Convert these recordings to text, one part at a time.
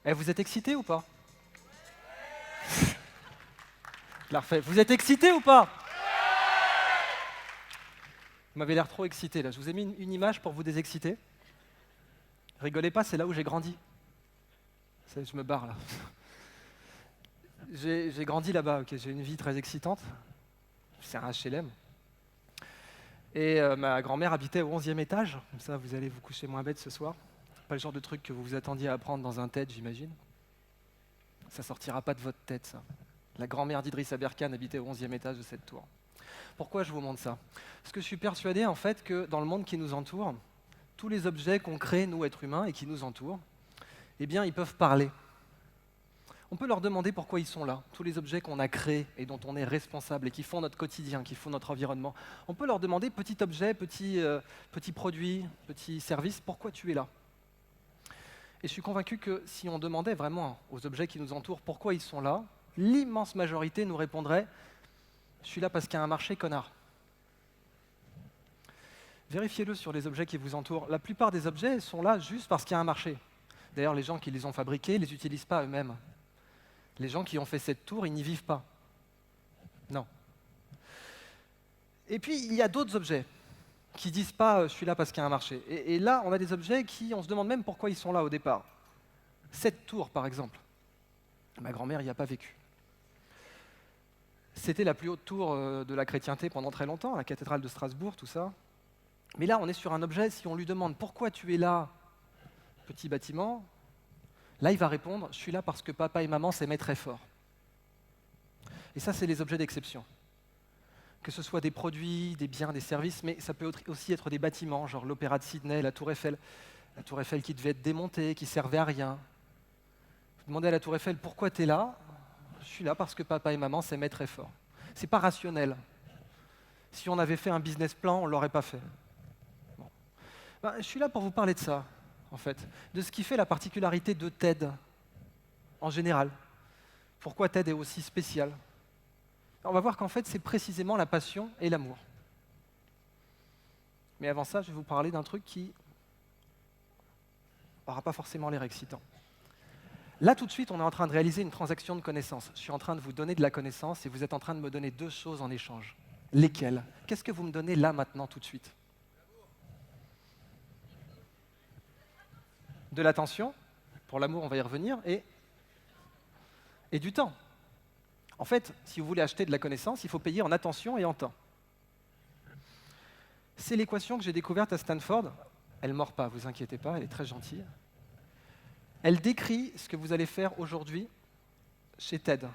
Eh, vous êtes excité ou pas? Je la refais. Vous êtes excité ou pas? Vous m'avez l'air trop excité là. Je vous ai mis une image pour vous désexciter. Rigolez pas, c'est là où j'ai grandi. Je me barre là. J'ai grandi là-bas, ok. J'ai une vie très excitante. C'est un HLM. Et ma grand-mère habitait au 11e étage. Comme ça, vous allez vous coucher moins bête ce soir. Pas le genre de truc que vous vous attendiez à apprendre dans un TED, j'imagine. Ça sortira pas de votre tête, ça. La grand-mère d'Idriss Aberkane habitait au 11e étage de cette tour. Pourquoi je vous montre ça? Parce que je suis persuadé, en fait, que dans le monde qui nous entoure, tous les objets qu'on crée, nous, êtres humains, et qui nous entourent, eh bien, ils peuvent parler. On peut leur demander pourquoi ils sont là. Tous les objets qu'on a créés et dont on est responsable et qui font notre quotidien, qui font notre environnement. On peut leur demander, petit objet, petit produit, petit service, pourquoi tu es là? Et je suis convaincu que si on demandait vraiment aux objets qui nous entourent pourquoi ils sont là, l'immense majorité nous répondrait « Je suis là parce qu'il y a un marché, connard ». Vérifiez-le sur les objets qui vous entourent. La plupart des objets sont là juste parce qu'il y a un marché. D'ailleurs, les gens qui les ont fabriqués ne les utilisent pas eux-mêmes. Les gens qui ont fait cette tour, ils n'y vivent pas. Non. Et puis, il y a d'autres objets qui disent pas je suis là parce qu'il y a un marché. Et là, on a des objets qui, on se demande même pourquoi ils sont là au départ. Cette tour, par exemple. Ma grand-mère n'y a pas vécu. C'était la plus haute tour de la chrétienté pendant très longtemps, la cathédrale de Strasbourg, tout ça. Mais là, on est sur un objet, si on lui demande pourquoi tu es là, petit bâtiment, là, il va répondre je suis là parce que papa et maman s'aimaient très fort. Et ça, c'est les objets d'exception. Que ce soit des produits, des biens, des services, mais ça peut aussi être des bâtiments, genre l'Opéra de Sydney, la Tour Eiffel. La Tour Eiffel qui devait être démontée, qui servait à rien. Vous demandez à la Tour Eiffel pourquoi tu es là? Je suis là parce que papa et maman s'aimaient très fort. C'est pas rationnel. Si on avait fait un business plan, on ne l'aurait pas fait. Bon. Ben, je suis là pour vous parler de ça, en fait, de ce qui fait la particularité de TED en général. Pourquoi TED est aussi spécial? On va voir qu'en fait, c'est précisément la passion et l'amour. Mais avant ça, je vais vous parler d'un truc qui n'aura pas forcément l'air excitant. Là, tout de suite, on est en train de réaliser une transaction de connaissances. Je suis en train de vous donner de la connaissance et vous êtes en train de me donner deux choses en échange. Lesquelles? Qu'est-ce que vous me donnez là, maintenant, tout de suite? De l'attention, pour l'amour, on va y revenir, et du temps. En fait, si vous voulez acheter de la connaissance, il faut payer en attention et en temps. C'est l'équation que j'ai découverte à Stanford. Elle ne mord pas, vous inquiétez pas, elle est très gentille. Elle décrit ce que vous allez faire aujourd'hui chez TED.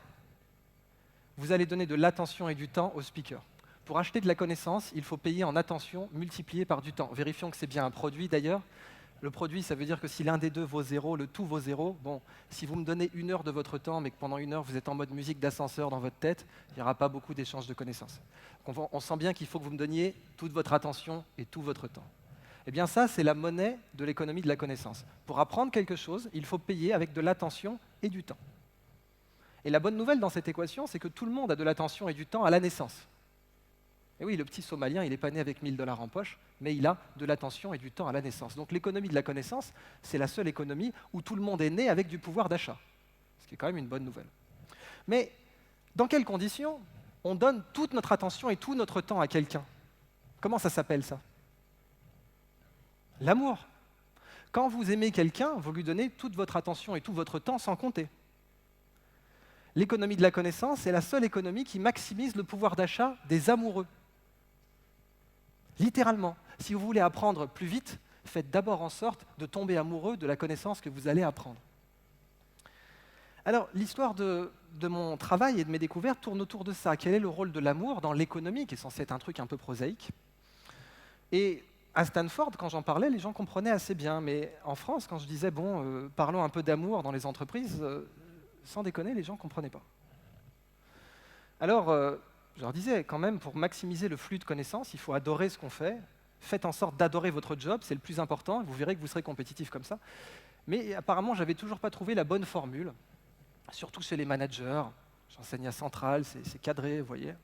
Vous allez donner de l'attention et du temps au speaker. Pour acheter de la connaissance, il faut payer en attention multiplié par du temps. Vérifions que c'est bien un produit d'ailleurs. Le produit, ça veut dire que si l'un des deux vaut 0, le tout vaut 0. Bon, si vous me donnez 1 heure de votre temps, mais que pendant 1 heure, vous êtes en mode musique d'ascenseur dans votre tête, il n'y aura pas beaucoup d'échanges de connaissances. On sent bien qu'il faut que vous me donniez toute votre attention et tout votre temps. Eh bien ça, c'est la monnaie de l'économie de la connaissance. Pour apprendre quelque chose, il faut payer avec de l'attention et du temps. Et la bonne nouvelle dans cette équation, c'est que tout le monde a de l'attention et du temps à la naissance. Et oui, le petit Somalien, il n'est pas né avec 1 000 $ en poche, mais il a de l'attention et du temps à la naissance. Donc l'économie de la connaissance, c'est la seule économie où tout le monde est né avec du pouvoir d'achat. Ce qui est quand même une bonne nouvelle. Mais dans quelles conditions on donne toute notre attention et tout notre temps à quelqu'un? Comment ça s'appelle ça? L'amour. Quand vous aimez quelqu'un, vous lui donnez toute votre attention et tout votre temps sans compter. L'économie de la connaissance est la seule économie qui maximise le pouvoir d'achat des amoureux. Littéralement, si vous voulez apprendre plus vite, faites d'abord en sorte de tomber amoureux de la connaissance que vous allez apprendre. Alors, l'histoire de mon travail et de mes découvertes tourne autour de ça. Quel est le rôle de l'amour dans l'économie, qui est censé être un truc un peu prosaïque? Et à Stanford, quand j'en parlais, les gens comprenaient assez bien. Mais en France, quand je disais, parlons un peu d'amour dans les entreprises, sans déconner, les gens ne comprenaient pas. Alors, je leur disais, quand même, pour maximiser le flux de connaissances, il faut adorer ce qu'on fait. Faites en sorte d'adorer votre job, c'est le plus important, et vous verrez que vous serez compétitif comme ça. Mais apparemment, je n'avais toujours pas trouvé la bonne formule, surtout chez les managers. J'enseigne à Centrale, c'est cadré, vous voyez.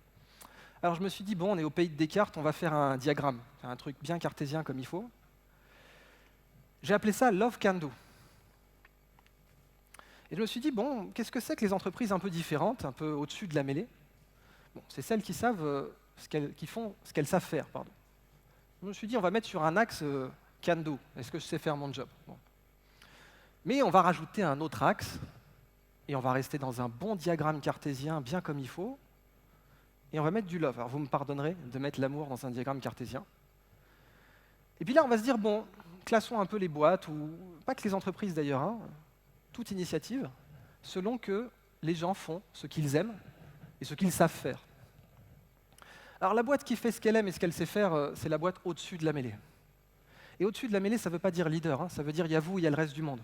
Alors je me suis dit, on est au pays de Descartes, on va faire un diagramme, un truc bien cartésien comme il faut. J'ai appelé ça « Love Can Do ». Et je me suis dit, bon, qu'est-ce que c'est que les entreprises un peu différentes, un peu au-dessus de la mêlée? Bon, c'est celles qui savent qui font ce qu'elles savent faire, pardon. Je me suis dit, on va mettre sur un axe can do. Est-ce que je sais faire mon job? Bon. Mais on va rajouter un autre axe, et on va rester dans un bon diagramme cartésien, bien comme il faut, et on va mettre du love. Alors vous me pardonnerez de mettre l'amour dans un diagramme cartésien. Et puis là, on va se dire, bon, classons un peu les boîtes, ou pas que les entreprises d'ailleurs, hein, toute initiative, selon que les gens font ce qu'ils aiment et ce qu'ils savent faire. Alors la boîte qui fait ce qu'elle aime et ce qu'elle sait faire, c'est la boîte au-dessus de la mêlée. Et au-dessus de la mêlée, ça ne veut pas dire leader, hein, ça veut dire il y a vous, il y a le reste du monde.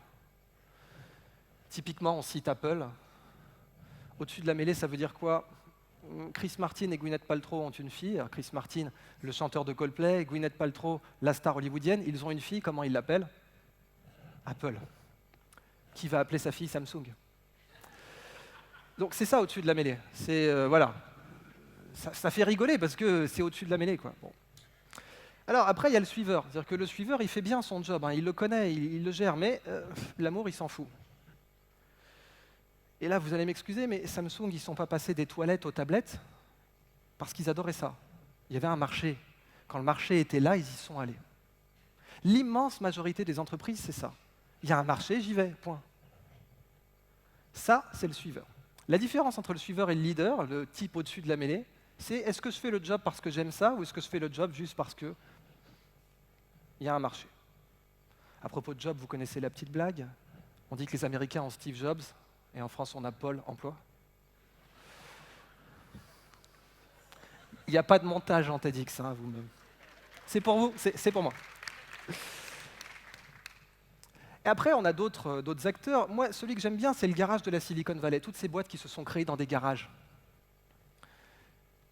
Typiquement, on cite Apple. Au-dessus de la mêlée, ça veut dire quoi? Chris Martin et Gwyneth Paltrow ont une fille. Alors, Chris Martin, le chanteur de Coldplay, et Gwyneth Paltrow, la star hollywoodienne, ils ont une fille, comment ils l'appellent? Apple. Qui va appeler sa fille Samsung? Donc c'est ça au-dessus de la mêlée. C'est voilà. Ça fait rigoler parce que c'est au-dessus de la mêlée, quoi. Bon. Alors après, il y a le suiveur. C'est-à-dire que le suiveur, il fait bien son job, hein, il le connaît, il le gère, mais l'amour, il s'en fout. Et là, vous allez m'excuser, mais Samsung, ils ne sont pas passés des toilettes aux tablettes parce qu'ils adoraient ça. Il y avait un marché. Quand le marché était là, ils y sont allés. L'immense majorité des entreprises, c'est ça. Il y a un marché, j'y vais, point. Ça, c'est le suiveur. La différence entre le suiveur et le leader, le type au-dessus de la mêlée, c'est est-ce que je fais le job parce que j'aime ça ou est-ce que je fais le job juste parce que il y a un marché. À propos de job, vous connaissez la petite blague? On dit que les Américains ont Steve Jobs et en France on a Pôle emploi. Il n'y a pas de montage en TEDx, hein, vous-même. C'est pour vous, c'est pour moi. Et après, on a d'autres acteurs. Moi, celui que j'aime bien, c'est le garage de la Silicon Valley. Toutes ces boîtes qui se sont créées dans des garages.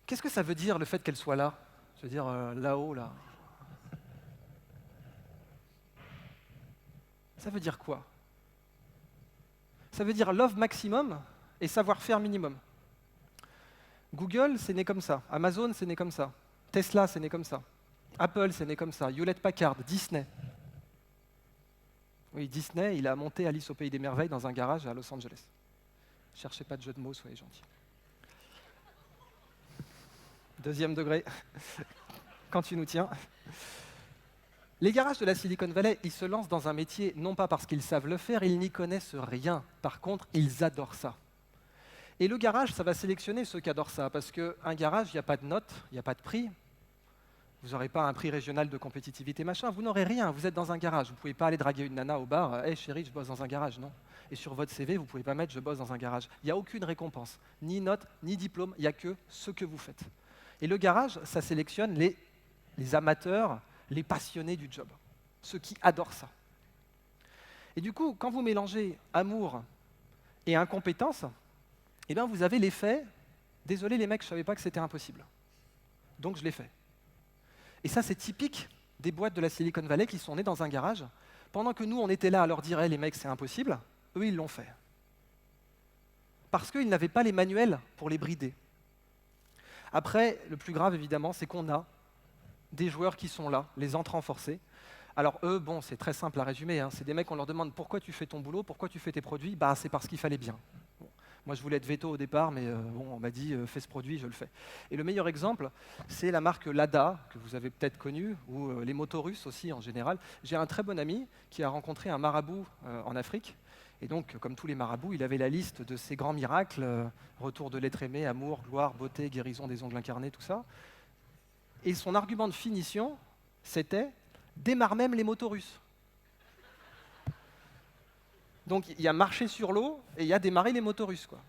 Qu'est-ce que ça veut dire, le fait qu'elles soient là? Je veux dire, là-haut, là. Ça veut dire quoi? Ça veut dire love maximum et savoir-faire minimum. Google, c'est né comme ça. Amazon, c'est né comme ça. Tesla, c'est né comme ça. Apple, c'est né comme ça. Hewlett-Packard, Disney. Oui, Disney, il a monté Alice au Pays des Merveilles dans un garage à Los Angeles. Cherchez pas de jeu de mots, soyez gentils. Deuxième degré, quand tu nous tiens. Les garages de la Silicon Valley, ils se lancent dans un métier non pas parce qu'ils savent le faire, ils n'y connaissent rien. Par contre, ils adorent ça. Et le garage, ça va sélectionner ceux qui adorent ça, parce qu'un garage, il n'y a pas de notes, il n'y a pas de prix. Vous n'aurez pas un prix régional de compétitivité, machin, vous n'aurez rien, vous êtes dans un garage. Vous ne pouvez pas aller draguer une nana au bar, « Hey chérie, je bosse dans un garage », non. Et sur votre CV, vous ne pouvez pas mettre « Je bosse dans un garage ». Il n'y a aucune récompense, ni note, ni diplôme, il n'y a que ce que vous faites. Et le garage, ça sélectionne les amateurs, les passionnés du job, ceux qui adorent ça. Et du coup, quand vous mélangez amour et incompétence, eh bien vous avez l'effet « Désolé les mecs, je ne savais pas que c'était impossible. Donc je l'ai fait ». Et ça, c'est typique des boîtes de la Silicon Valley qui sont nées dans un garage. Pendant que nous, on était là à leur dire hey, « les mecs, c'est impossible », eux, ils l'ont fait. Parce qu'ils n'avaient pas les manuels pour les brider. Après, le plus grave, évidemment, c'est qu'on a des joueurs qui sont là, les entrants forcés. Alors eux, bon, c'est très simple à résumer, hein. C'est des mecs, on leur demande pourquoi tu fais ton boulot, pourquoi tu fais tes produits, bah c'est parce qu'il fallait bien. Bon. Moi, je voulais être veto au départ, mais bon, on m'a dit fais ce produit, je le fais. Et le meilleur exemple, c'est la marque Lada, que vous avez peut-être connue, ou les motos russes aussi en général. J'ai un très bon ami qui a rencontré un marabout en Afrique. Et donc, comme tous les marabouts, il avait la liste de ses grands miracles, retour de l'être aimé, amour, gloire, beauté, guérison des ongles incarnés, tout ça. Et son argument de finition, c'était « démarre même les motos russes ». Donc il y a marché sur l'eau et il y a démarré les motos russes, quoi.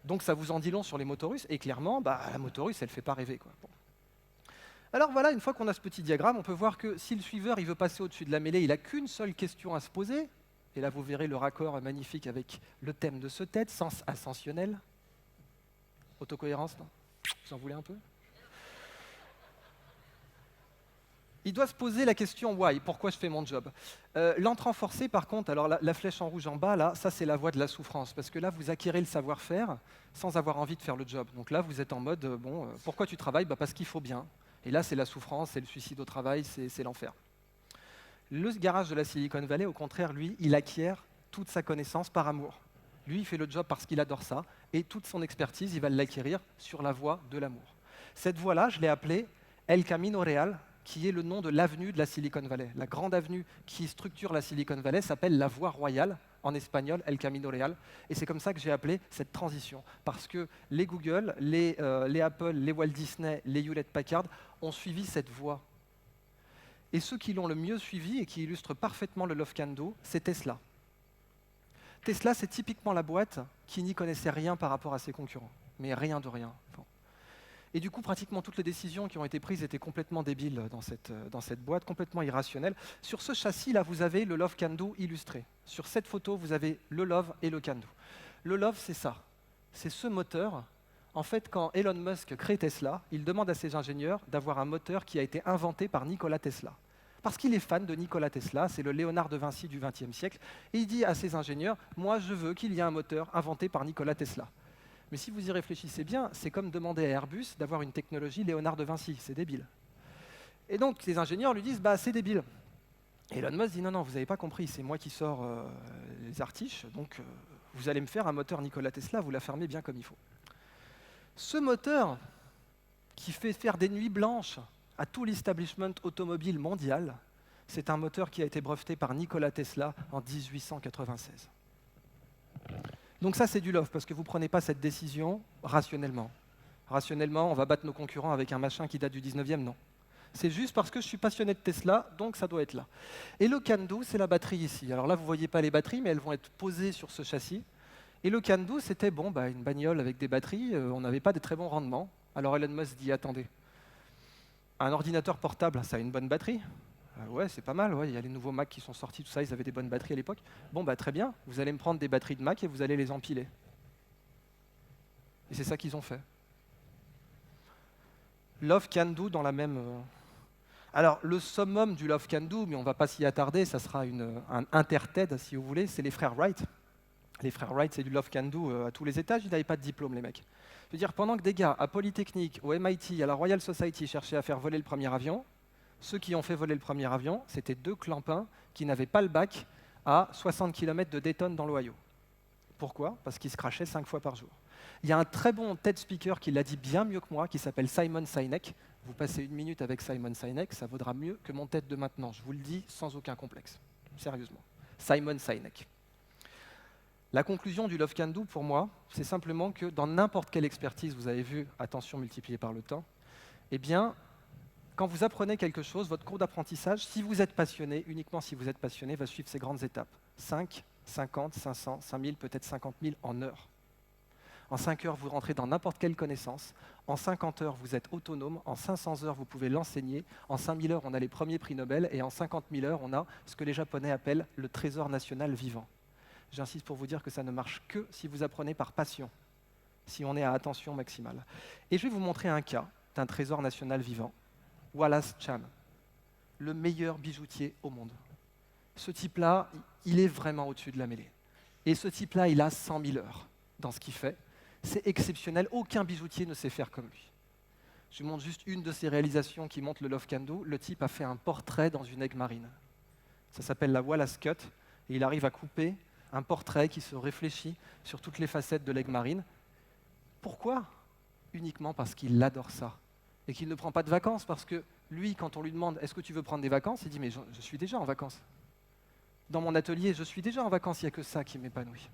Donc ça vous en dit long sur les motos russes, et clairement, bah, la moto russe, elle ne fait pas rêver, quoi. Bon. Alors voilà, une fois qu'on a ce petit diagramme, on peut voir que si le suiveur il veut passer au-dessus de la mêlée, il n'a qu'une seule question à se poser, et là vous verrez le raccord magnifique avec le thème de ce TED, sens ascensionnel. Autocohérence, non? Vous en voulez un peu? Il doit se poser la question « why ?» Pourquoi je fais mon job? L'entrant forcé, par contre, alors la flèche en rouge en bas, là, ça c'est la voie de la souffrance, parce que là, vous acquérez le savoir-faire sans avoir envie de faire le job. Donc là, vous êtes en mode « bon, pourquoi tu travailles? Bah, parce qu'il faut bien. » Et là, c'est la souffrance, c'est le suicide au travail, c'est l'enfer. Le garage de la Silicon Valley, au contraire, lui, il acquiert toute sa connaissance par amour. Lui, il fait le job parce qu'il adore ça, et toute son expertise, il va l'acquérir sur la voie de l'amour. Cette voie-là, je l'ai appelée El Camino Real, qui est le nom de l'avenue de la Silicon Valley. La grande avenue qui structure la Silicon Valley s'appelle la Voie Royale, en espagnol, El Camino Real. Et c'est comme ça que j'ai appelé cette transition. Parce que les Google, les Apple, les Walt Disney, les Hewlett-Packard ont suivi cette voie. Et ceux qui l'ont le mieux suivi et qui illustrent parfaitement le Love Can Do, c'est Tesla. Tesla, c'est typiquement la boîte qui n'y connaissait rien par rapport à ses concurrents. Mais rien de rien. Bon. Et du coup, pratiquement toutes les décisions qui ont été prises étaient complètement débiles dans cette boîte, complètement irrationnelles. Sur ce châssis-là, vous avez le Love Can Do illustré. Sur cette photo, vous avez le Love et le Can Do. Le Love, c'est ça. C'est ce moteur. En fait, quand Elon Musk crée Tesla, il demande à ses ingénieurs d'avoir un moteur qui a été inventé par Nikola Tesla. Parce qu'il est fan de Nikola Tesla, c'est le Léonard de Vinci du XXe siècle, et il dit à ses ingénieurs « Moi, je veux qu'il y ait un moteur inventé par Nikola Tesla ». Mais si vous y réfléchissez bien, c'est comme demander à Airbus d'avoir une technologie Léonard de Vinci, c'est débile. Et donc les ingénieurs lui disent, c'est débile. Et Elon Musk dit, non, vous n'avez pas compris, c'est moi qui sors les artiches, donc vous allez me faire un moteur Nikola Tesla, vous la fermez bien comme il faut. Ce moteur, qui fait faire des nuits blanches à tout l'establishment automobile mondial, c'est un moteur qui a été breveté par Nikola Tesla en 1896. Donc ça, c'est du love, parce que vous ne prenez pas cette décision rationnellement. Rationnellement, on va battre nos concurrents avec un machin qui date du 19e, non. C'est juste parce que je suis passionné de Tesla, donc ça doit être là. Et le Can Do, c'est la batterie ici. Alors là, vous ne voyez pas les batteries, mais elles vont être posées sur ce châssis. Et le Can Do, c'était une bagnole avec des batteries, on n'avait pas de très bons rendements. Alors Elon Musk dit, attendez, un ordinateur portable, ça a une bonne batterie ? Ouais, c'est pas mal, il y a les nouveaux Mac qui sont sortis, tout ça, ils avaient des bonnes batteries à l'époque. Bon, très bien, vous allez me prendre des batteries de Mac et vous allez les empiler. Et c'est ça qu'ils ont fait. Love Can Do dans la même... Alors, le summum du Love Can Do, mais on ne va pas s'y attarder, ça sera un inter-TED, si vous voulez, c'est les frères Wright. Les frères Wright, c'est du Love Can Do à tous les étages, ils n'avaient pas de diplôme, les mecs. Je veux dire, pendant que des gars à Polytechnique, au MIT, à la Royal Society cherchaient à faire voler le premier avion, ceux qui ont fait voler le premier avion, c'était deux clampins qui n'avaient pas le bac à 60 km de Dayton dans l'Ohio. Pourquoi ? Parce qu'ils se crachaient 5 fois par jour. Il y a un très bon TED speaker qui l'a dit bien mieux que moi, qui s'appelle Simon Sinek. Vous passez 1 minute avec Simon Sinek, ça vaudra mieux que mon TED de maintenant. Je vous le dis sans aucun complexe. Sérieusement. Simon Sinek. La conclusion du Love Can Do, pour moi, c'est simplement que dans n'importe quelle expertise, vous avez vu, attention multipliée par le temps, eh bien, quand vous apprenez quelque chose, votre cours d'apprentissage, si vous êtes passionné, uniquement si vous êtes passionné, va suivre ces grandes étapes. 5, 50, 500, 5000, peut-être 50 000 en heures. En 5 heures, vous rentrez dans n'importe quelle connaissance. En 50 heures, vous êtes autonome. En 500 heures, vous pouvez l'enseigner. En 5000 heures, on a les premiers prix Nobel. Et en 50 000 heures, on a ce que les Japonais appellent le trésor national vivant. J'insiste pour vous dire que ça ne marche que si vous apprenez par passion, si on est à attention maximale. Et je vais vous montrer un cas d'un trésor national vivant. Wallace Chan, le meilleur bijoutier au monde. Ce type-là, il est vraiment au-dessus de la mêlée. Et ce type-là, il a 100 000 heures dans ce qu'il fait. C'est exceptionnel, aucun bijoutier ne sait faire comme lui. Je vous montre juste une de ses réalisations qui montre le Love Can Do. Le type a fait un portrait dans une aigue marine. Ça s'appelle la Wallace Cut, et il arrive à couper un portrait qui se réfléchit sur toutes les facettes de l'aigue marine. Pourquoi ? Uniquement parce qu'il adore ça. Et qu'il ne prend pas de vacances, parce que lui, quand on lui demande « Est-ce que tu veux prendre des vacances ?», il dit « Mais je suis déjà en vacances. Dans mon atelier, je suis déjà en vacances, il n'y a que ça qui m'épanouit. »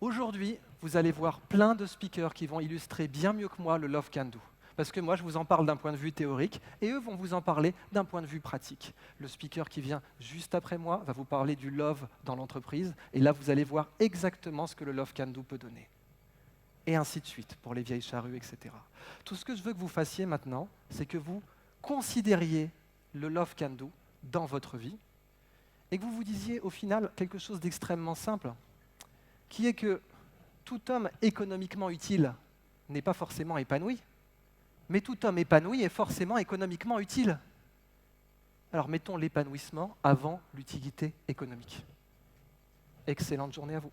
Aujourd'hui, vous allez voir plein de speakers qui vont illustrer bien mieux que moi le Love Can Do. Parce que moi, je vous en parle d'un point de vue théorique, et eux vont vous en parler d'un point de vue pratique. Le speaker qui vient juste après moi va vous parler du love dans l'entreprise, et là, vous allez voir exactement ce que le Love Can Do peut donner. Et ainsi de suite, pour les vieilles charrues, etc. Tout ce que je veux que vous fassiez maintenant, c'est que vous considériez le Love Can Do dans votre vie, et que vous vous disiez au final quelque chose d'extrêmement simple, qui est que tout homme économiquement utile n'est pas forcément épanoui, mais tout homme épanoui est forcément économiquement utile. Alors mettons l'épanouissement avant l'utilité économique. Excellente journée à vous.